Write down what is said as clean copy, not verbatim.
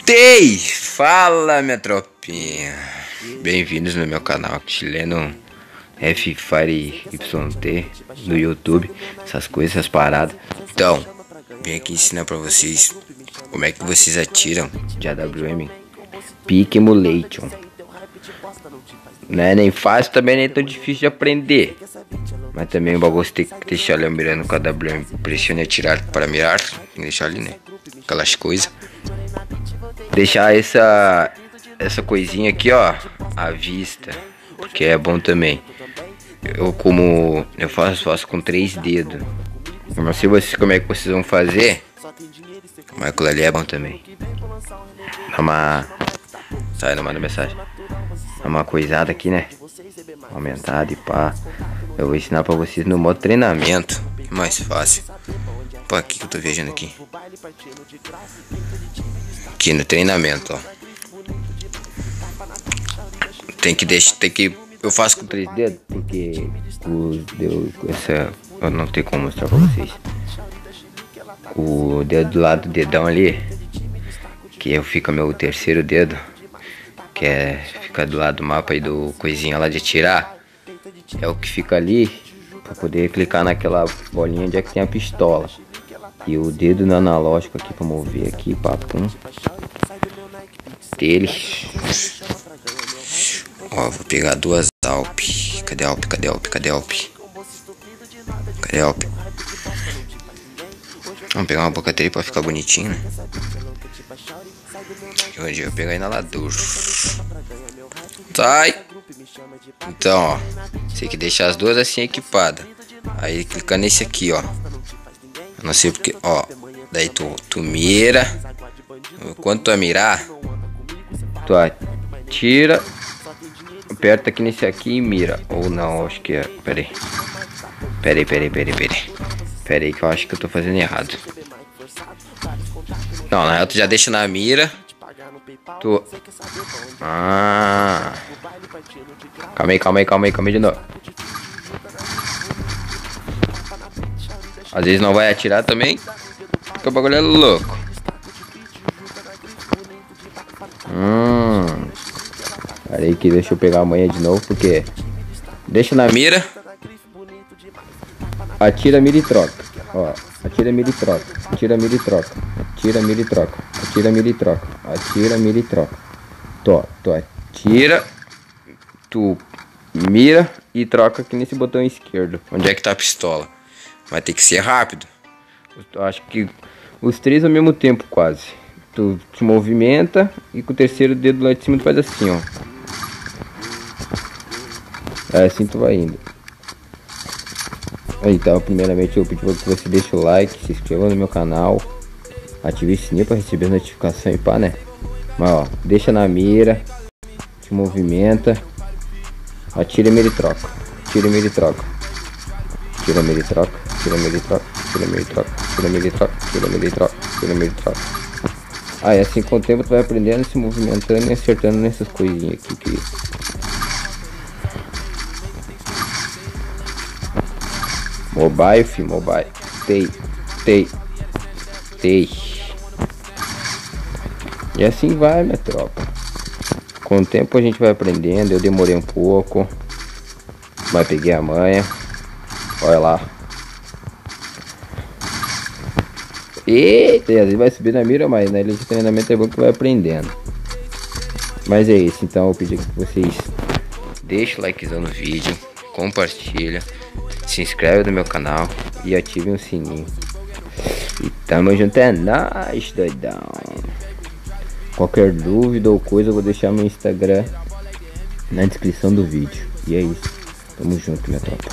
Voltei! Fala, minha tropinha. Bem-vindos no meu canal chileno F-Fire YT no YouTube. Essas coisas, essas paradas. Então, vim aqui ensinar pra vocês como é que vocês atiram de AWM Peak Emulation. Não é nem fácil, também nem tão difícil de aprender. Mas também o bagulho tem que deixar ali mirando com a AWM. Pressione atirar para mirar. Tem que deixar ali, né? Aquelas coisas. Deixar essa coisinha aqui, ó, à vista, porque é bom também. Eu faço com 3 dedos. Eu não sei vocês como é que vocês vão fazer, mas aquilo ali é bom também. Dá uma... Sai, não manda mensagem. Dá uma coisada aqui, né? Aumentada e pá. Eu vou ensinar pra vocês no modo treinamento. Mais fácil. Pô, aqui que eu tô viajando aqui. Aqui no treinamento, ó. Eu faço com 3 dedos porque eu não tenho como mostrar pra vocês. O dedo do lado do dedão ali, que fica meu terceiro dedo, que fica do lado do mapa e do coisinha lá de atirar, é o que fica ali pra poder clicar naquela bolinha onde é que tem a pistola. E o dedo no analógico aqui pra mover aqui, papum. Dele. Ó, vou pegar 2 Alp. Cadê Alp? Cadê Alp? Cadê Alp? Cadê Alp? Vamos pegar uma boca dele pra ficar bonitinho, né? Onde eu pegar inalador. Sai! Então, ó. Você tem que deixar as duas assim equipadas. Aí clica nesse aqui, ó. Eu não sei porque, ó. Daí tu mira. Quando tu mirar, tu atira, aperta aqui nesse aqui e mira. Ou não, acho que é. Pera aí que eu acho que eu tô fazendo errado. Não, na real tu já deixa na mira. Calma aí de novo. Às vezes não vai atirar também, porque o bagulho é louco. Peraí que deixa eu pegar a manha de novo, porque deixa na mira, atira, mira e troca. Ó, atira, mira e troca. Atira, mira e troca. Atira, mira e troca. Atira, mira e troca. Atira, mira e troca. Tu atira, tu mira e troca aqui nesse botão esquerdo. Onde é que tá a pistola? Vai ter que ser rápido. Eu acho que os 3 ao mesmo tempo quase. Tu te movimenta e com o terceiro dedo lá de cima tu faz assim, ó. É assim tu vai indo. Então, primeiramente eu pedi que você deixe o like, se inscreva no meu canal, ative o sininho para receber as notificações e pá, né? Mas ó, deixa na mira, te movimenta, atira, mira e troca. Atira, mira e troca. Tira, mira e troca. Tira, mira e troca. Tira, mira e troca. Tira, mira e troca. Tira, mira e troca. Tira, mira e troca. E assim com o tempo tu vai aprendendo, se movimentando e acertando nessas coisinhas aqui que... Mobile, fi, mobile. Tei. E assim vai, minha tropa. Com o tempo a gente vai aprendendo. Eu demorei um pouco, mas peguei a manha. Olha lá. Eita, às vezes vai subir na mira, mas na ilha de treinamento é bom que vai aprendendo. Mas é isso, então eu pedi que vocês deixem o likezão no vídeo, compartilha, se inscreve no meu canal e ative o sininho. E tamo junto, é nóis, doidão. Qualquer dúvida ou coisa eu vou deixar meu Instagram na descrição do vídeo. E é isso, tamo junto, minha tropa.